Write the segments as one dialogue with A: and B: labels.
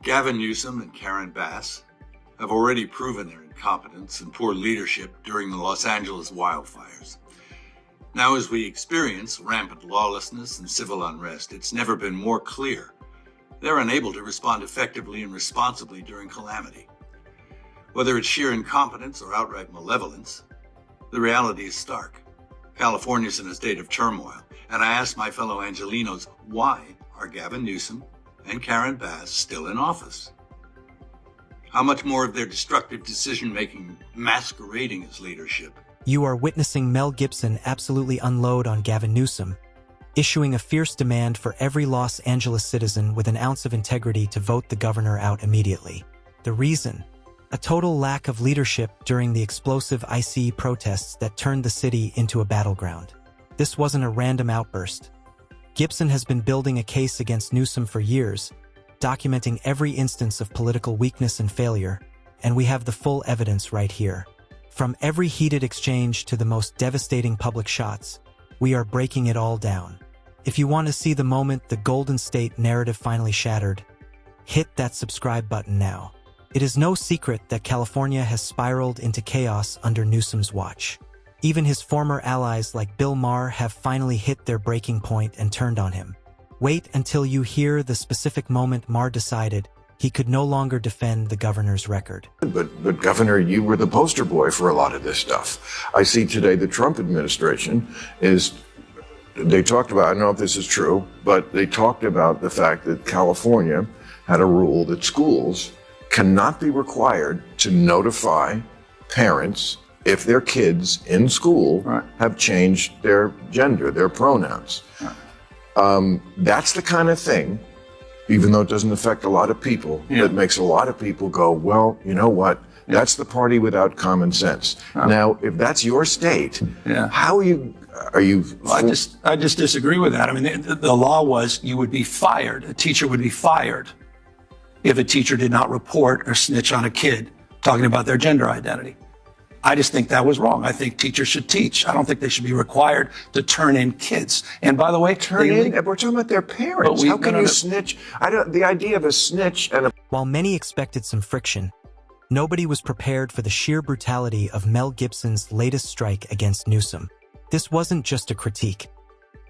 A: Gavin Newsom and Karen Bass have already proven their incompetence and poor leadership during the Los Angeles wildfires. Now, as we experience rampant lawlessness and civil unrest, it's never been more clear they're unable to respond effectively and responsibly during calamity. Whether it's sheer incompetence or outright malevolence, the reality is stark. California's in a state of turmoil, and I ask my fellow Angelenos, why are Gavin Newsom and Karen Bass still in office? How much more of their destructive decision-making masquerading as leadership?
B: You are witnessing Mel Gibson absolutely unload on Gavin Newsom, issuing a fierce demand for every Los Angeles citizen with an ounce of integrity to vote the governor out immediately. The reason? A total lack of leadership during the explosive ICE protests that turned the city into a battleground. This wasn't a random outburst. Gibson has been building a case against Newsom for years, documenting every instance of political weakness and failure, and we have the full evidence right here. From every heated exchange to the most devastating public shots, we are breaking it all down. If you want to see the moment the Golden State narrative finally shattered, hit that subscribe button now. It is no secret that California has spiraled into chaos under Newsom's watch. Even his former allies like Bill Maher have finally hit their breaking point and turned on him. Wait until you hear the specific moment Maher decided he could no longer defend the governor's record.
C: But Governor, you were the poster boy for a lot of this stuff. I see today the Trump administration they talked about, I don't know if this is true, but they talked about the fact that California had a rule that schools cannot be required to notify parents if their kids in school have changed their gender, their pronouns. That's the kind of thing, even though it doesn't affect a lot of people, that makes a lot of people go, well, you know what? That's the party without common sense. Now, if that's your state, how are you?
D: Well, I just disagree with that. I mean, the law was you would be fired. A teacher would be fired if a teacher did not report or snitch on a kid talking about their gender identity. I just think that was wrong. I think teachers should teach. I don't think they should be required to turn in kids. And by the way,
C: we're talking about their parents. How can you snitch? The idea of a snitch and a...
B: While many expected some friction, nobody was prepared for the sheer brutality of Mel Gibson's latest strike against Newsom. This wasn't just a critique.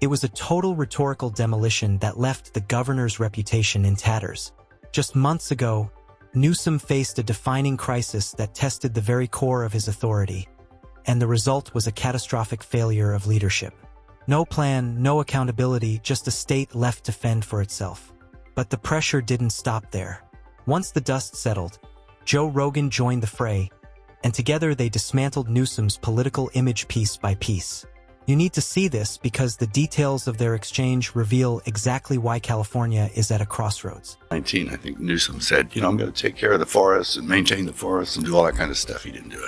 B: It was a total rhetorical demolition that left the governor's reputation in tatters. Just months ago, Newsom faced a defining crisis that tested the very core of his authority, and the result was a catastrophic failure of leadership. No plan, no accountability, just a state left to fend for itself. But the pressure didn't stop there. Once the dust settled, Joe Rogan joined the fray, and together they dismantled Newsom's political image piece by piece. You need to see this because the details of their exchange reveal exactly why California is at a crossroads.
A: I think Newsom said, I'm going to take care of the forests and maintain the forests and do all that kind of stuff. He didn't do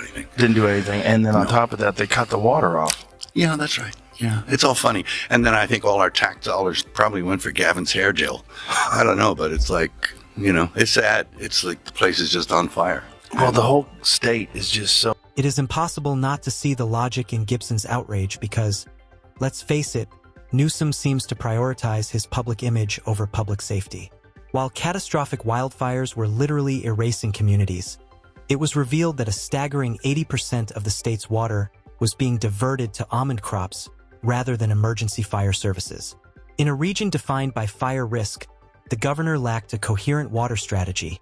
A: anything.
E: And then on top of that, they cut the water off.
A: Yeah, that's right. Yeah, it's all funny. And then I think all our tax dollars probably went for Gavin's hair gel. I don't know, but it's like, it's sad. It's like the place is just on fire.
E: Well, the whole state is just so...
B: It is impossible not to see the logic in Gibson's outrage because, let's face it, Newsom seems to prioritize his public image over public safety. While catastrophic wildfires were literally erasing communities, it was revealed that a staggering 80% of the state's water was being diverted to almond crops rather than emergency fire services. In a region defined by fire risk, the governor lacked a coherent water strategy,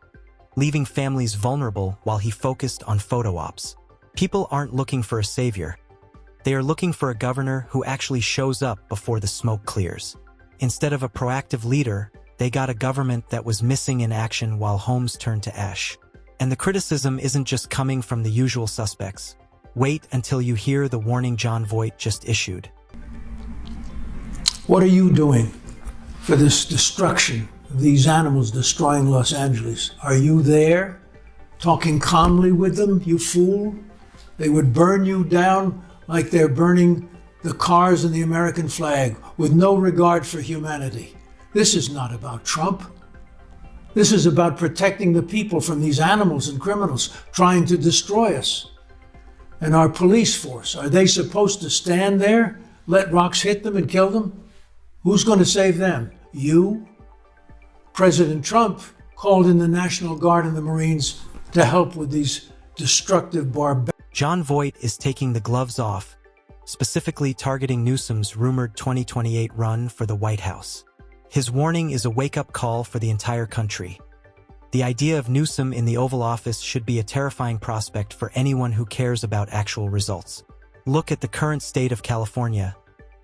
B: leaving families vulnerable while he focused on photo ops. People aren't looking for a savior. They are looking for a governor who actually shows up before the smoke clears. Instead of a proactive leader, they got a government that was missing in action while homes turned to ash. And the criticism isn't just coming from the usual suspects. Wait until you hear the warning Jon Voight just issued.
F: What are you doing for this destruction of these animals destroying Los Angeles? Are you there, talking calmly with them, you fool? They would burn you down like they're burning the cars and the American flag with no regard for humanity. This is not about Trump. This is about protecting the people from these animals and criminals trying to destroy us. And our police force, are they supposed to stand there, let rocks hit them and kill them? Who's going to save them? You? President Trump called in the National Guard and the Marines to help with these destructive barbarians.
B: Jon Voight is taking the gloves off, specifically targeting Newsom's rumored 2028 run for the White House. His warning is a wake-up call for the entire country. The idea of Newsom in the Oval Office should be a terrifying prospect for anyone who cares about actual results. Look at the current state of California: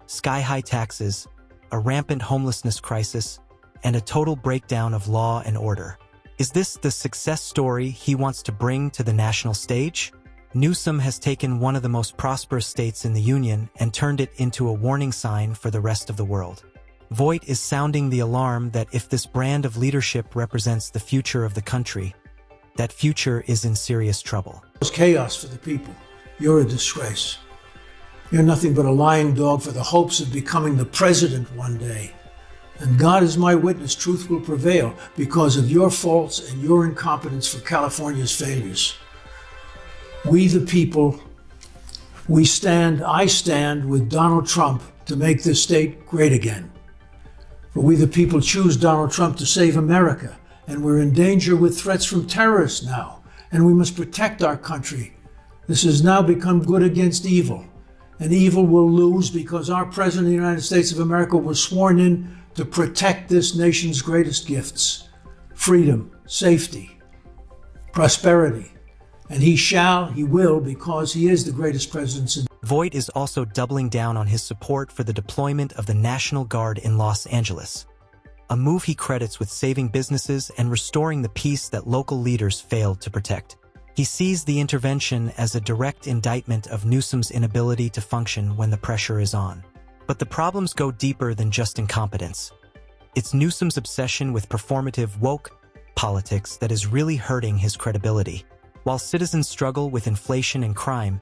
B: sky-high taxes, a rampant homelessness crisis, and a total breakdown of law and order. Is this the success story he wants to bring to the national stage? Newsom has taken one of the most prosperous states in the Union and turned it into a warning sign for the rest of the world. Voight is sounding the alarm that if this brand of leadership represents the future of the country, that future is in serious trouble.
F: It's chaos for the people. You're a disgrace. You're nothing but a lying dog for the hopes of becoming the president one day. And God is my witness, truth will prevail because of your faults and your incompetence for California's failures. We the people, I stand with Donald Trump to make this state great again. For we the people choose Donald Trump to save America, and we're in danger with threats from terrorists now, and we must protect our country. This has now become good against evil, and evil will lose because our President of the United States of America was sworn in to protect this nation's greatest gifts: freedom, safety, prosperity. And he will, because he is the greatest president in.
B: Voight is also doubling down on his support for the deployment of the National Guard in Los Angeles, a move he credits with saving businesses and restoring the peace that local leaders failed to protect. He sees the intervention as a direct indictment of Newsom's inability to function when the pressure is on. But the problems go deeper than just incompetence. It's Newsom's obsession with performative woke politics that is really hurting his credibility. While citizens struggle with inflation and crime,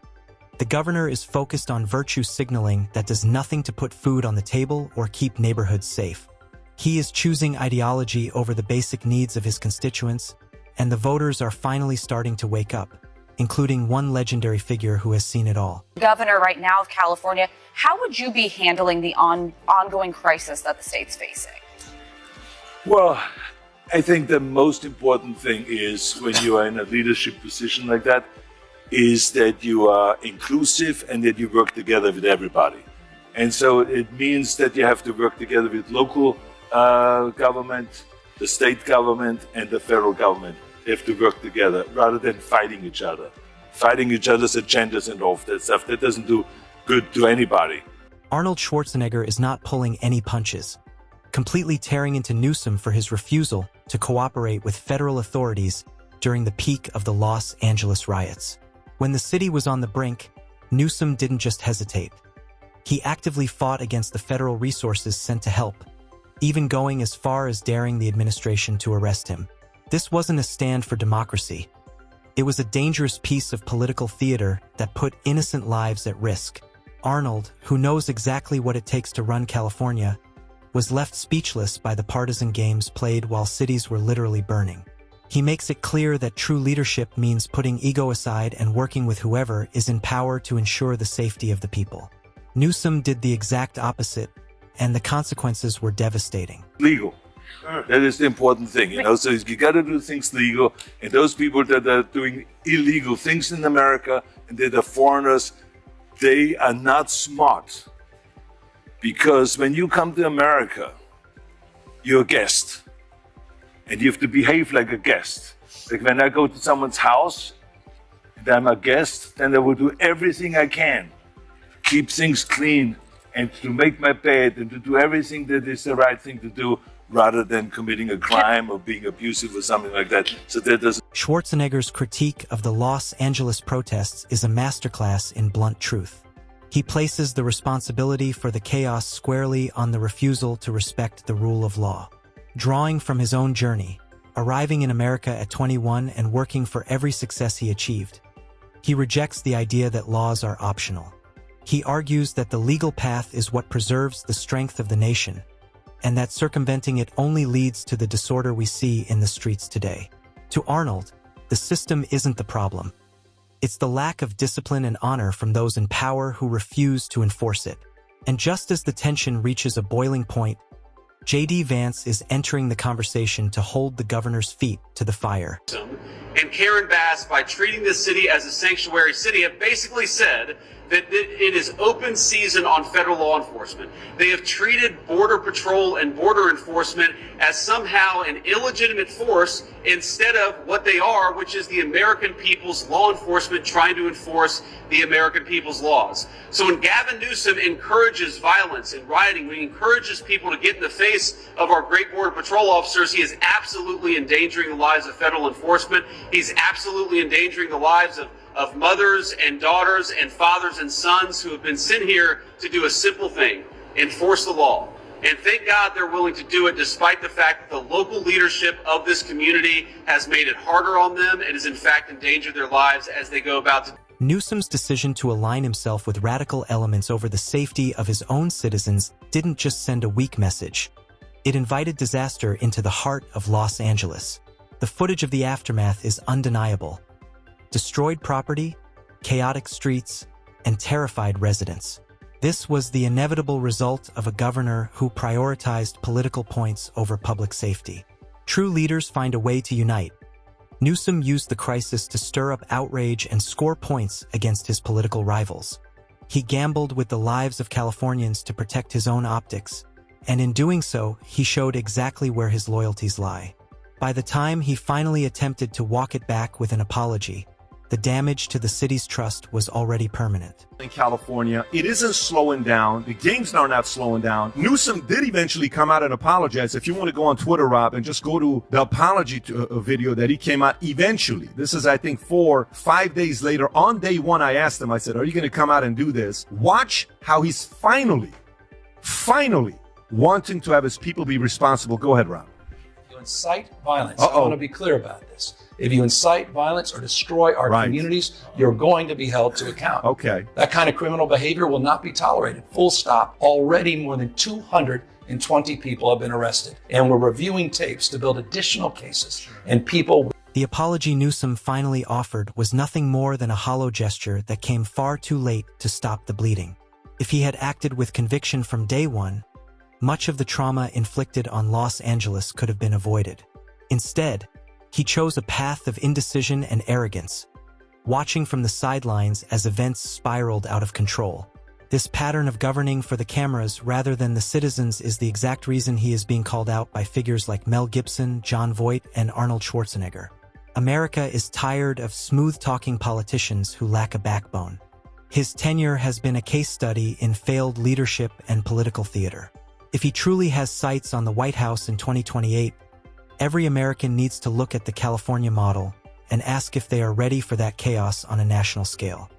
B: the governor is focused on virtue signaling that does nothing to put food on the table or keep neighborhoods safe. He is choosing ideology over the basic needs of his constituents, and the voters are finally starting to wake up, including one legendary figure who has seen it all.
G: Governor right now of California, how would you be handling the ongoing crisis that the state's facing?
H: Well, I think the most important thing is when you are in a leadership position like that, is that you are inclusive and that you work together with everybody. And so it means that you have to work together with local government, the state government, and the federal government. They have to work together rather than fighting each other. Fighting each other's agendas and all of that stuff, that doesn't do good to anybody.
B: Arnold Schwarzenegger is not pulling any punches, completely tearing into Newsom for his refusal to cooperate with federal authorities during the peak of the Los Angeles riots. When the city was on the brink, Newsom didn't just hesitate. He actively fought against the federal resources sent to help, even going as far as daring the administration to arrest him. This wasn't a stand for democracy. It was a dangerous piece of political theater that put innocent lives at risk. Arnold, who knows exactly what it takes to run California, was left speechless by the partisan games played while cities were literally burning. He makes it clear that true leadership means putting ego aside and working with whoever is in power to ensure the safety of the people. Newsom did the exact opposite, and the consequences were devastating.
H: Legal. That is the important thing, So you got to do things legal, and those people that are doing illegal things in America and that are foreigners, they are not smart. Because when you come to America, you're a guest. And you have to behave like a guest. Like when I go to someone's house and I'm a guest, then I will do everything I can. Keep things clean and to make my bed and to do everything that is the right thing to do rather than committing a crime or being abusive or something like that. So that doesn't.
B: Schwarzenegger's critique of the Los Angeles protests is a masterclass in blunt truth. He places the responsibility for the chaos squarely on the refusal to respect the rule of law. Drawing from his own journey, arriving in America at 21 and working for every success he achieved, he rejects the idea that laws are optional. He argues that the legal path is what preserves the strength of the nation, and that circumventing it only leads to the disorder we see in the streets today. To Arnold, the system isn't the problem. It's the lack of discipline and honor from those in power who refuse to enforce it. And just as the tension reaches a boiling point, J.D. Vance is entering the conversation to hold the governor's feet to the fire.
I: And Karen Bass, by treating this city as a sanctuary city, have basically said that it is open season on federal law enforcement. They have treated Border Patrol and border enforcement as somehow an illegitimate force instead of what they are, which is the American people's law enforcement trying to enforce the American people's laws. So when Gavin Newsom encourages violence and rioting, when he encourages people to get in the face of our great Border Patrol officers, he is absolutely endangering the lives of federal enforcement. He's absolutely endangering the lives of mothers and daughters and fathers and sons who have been sent here to do a simple thing, enforce the law. And thank God they're willing to do it despite the fact that the local leadership of this community has made it harder on them and has in fact endangered their lives as they go about to.
B: Newsom's decision to align himself with radical elements over the safety of his own citizens didn't just send a weak message. It invited disaster into the heart of Los Angeles. The footage of the aftermath is undeniable. Destroyed property, chaotic streets, and terrified residents. This was the inevitable result of a governor who prioritized political points over public safety. True leaders find a way to unite. Newsom used the crisis to stir up outrage and score points against his political rivals. He gambled with the lives of Californians to protect his own optics, and in doing so, he showed exactly where his loyalties lie. By the time he finally attempted to walk it back with an apology, the damage to the city's trust was already permanent.
J: In California, it isn't slowing down. The gangs are not slowing down. Newsom did eventually come out and apologize. If you want to go on Twitter, Rob, and just go to the apology video that he came out eventually. This is, I think, 4-5 days later. On day one, I asked him, I said, are you going to come out and do this? Watch how he's finally wanting to have his people be responsible. Go ahead, Rob.
D: If you incite violence, I want to be clear about this. If you incite violence or destroy our communities, you're going to be held to account.
J: Okay.
D: That kind of criminal behavior will not be tolerated. Full stop. Already more than 220 people have been arrested. And we're reviewing tapes to build additional cases. And people...
B: The apology Newsom finally offered was nothing more than a hollow gesture that came far too late to stop the bleeding. If he had acted with conviction from day one, much of the trauma inflicted on Los Angeles could have been avoided. Instead, he chose a path of indecision and arrogance, watching from the sidelines as events spiraled out of control. This pattern of governing for the cameras rather than the citizens is the exact reason he is being called out by figures like Mel Gibson, Jon Voight, and Arnold Schwarzenegger. America is tired of smooth-talking politicians who lack a backbone. His tenure has been a case study in failed leadership and political theater. If he truly has sights on the White House in 2028, every American needs to look at the California model and ask if they are ready for that chaos on a national scale.